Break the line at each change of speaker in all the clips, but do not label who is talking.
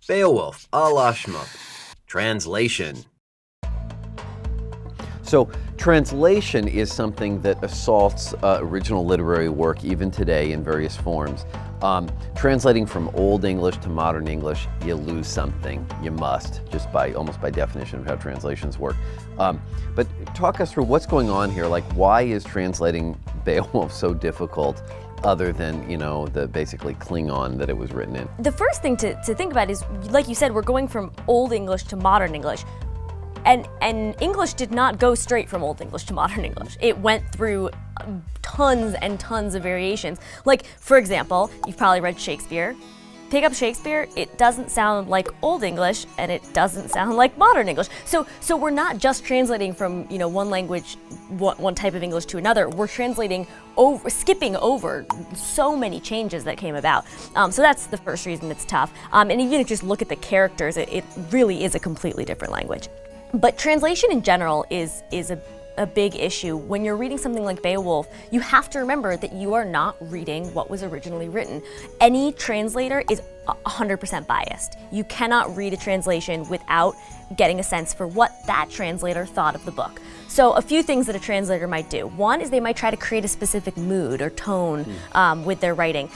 Beowulf a la Shmoop. Translation.
So translation is something that assaults original literary work even today in various forms. Translating from Old English to Modern English, you lose something. You must, just almost by definition of how translations work. But talk us through what's going on here. Like, why is translating Beowulf so difficult, other than, the basically Klingon that it was written in?
The first thing to think about is, like you said, we're going from Old English to Modern English. And English did not go straight from Old English to Modern English. It went through tons and tons of variations. Like, for example, you've probably read Shakespeare. Pick up Shakespeare, it doesn't sound like Old English, and it doesn't sound like Modern English. So we're not just translating from, one language, one type of English to another. We're skipping over so many changes that came about. So that's the first reason it's tough. And even if you just look at the characters, it really is a completely different language. But translation in general is a big issue. When you're reading something like Beowulf, you have to remember that you are not reading what was originally written. Any translator is 100% biased. You cannot read a translation without getting a sense for what that translator thought of the book. So a few things that a translator might do. One is they might try to create a specific mood or tone with their writing.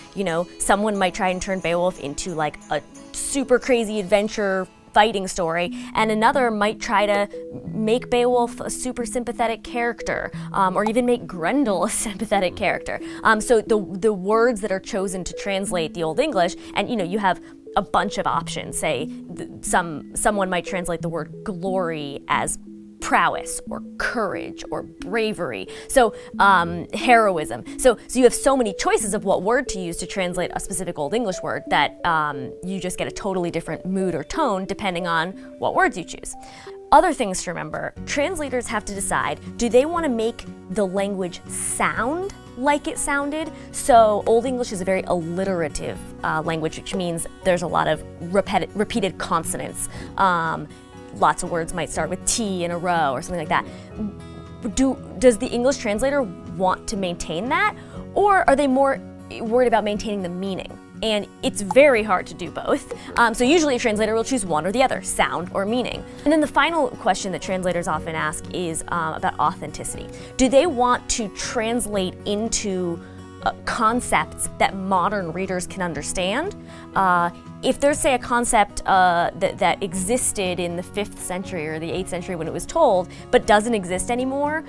Someone might try and turn Beowulf into like a super crazy adventure fighting story, and another might try to make Beowulf a super sympathetic character, or even make Grendel a sympathetic character. So the words that are chosen to translate the Old English, and you have a bunch of options. Say someone might translate the word glory as prowess or courage or bravery. So heroism. So you have so many choices of what word to use to translate a specific Old English word that you just get a totally different mood or tone depending on what words you choose. Other things to remember, translators have to decide, do they want to make the language sound like it sounded? So Old English is a very alliterative language, which means there's a lot of repeated consonants. Lots of words might start with T in a row or something like that. Does the English translator want to maintain that? Or are they more worried about maintaining the meaning? And it's very hard to do both. So usually a translator will choose one or the other, sound or meaning. And then the final question that translators often ask is about authenticity. Do they want to translate into concepts that modern readers can understand? If there's, say, a concept that existed in the 5th century or the 8th century when it was told, but doesn't exist anymore,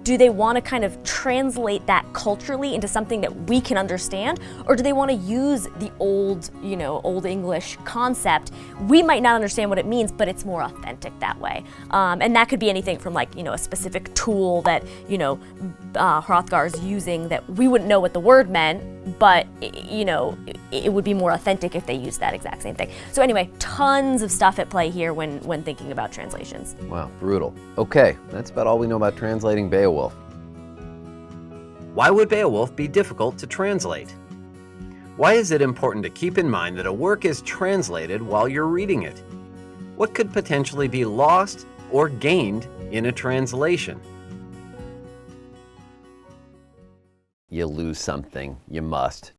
do they want to kind of translate that culturally into something that we can understand? Or do they want to use the old English concept? We might not understand what it means, but it's more authentic that way. And that could be anything from a specific tool that, Hrothgar's using that we wouldn't know what the word meant, but it would be more authentic if they used that exact same thing. So anyway, tons of stuff at play here when thinking about translations.
Wow, brutal. Okay, that's about all we know about translating Beowulf.
Why would Beowulf be difficult to translate? Why is it important to keep in mind that a work is translated while you're reading it? What could potentially be lost or gained in a translation?
You lose something. You must.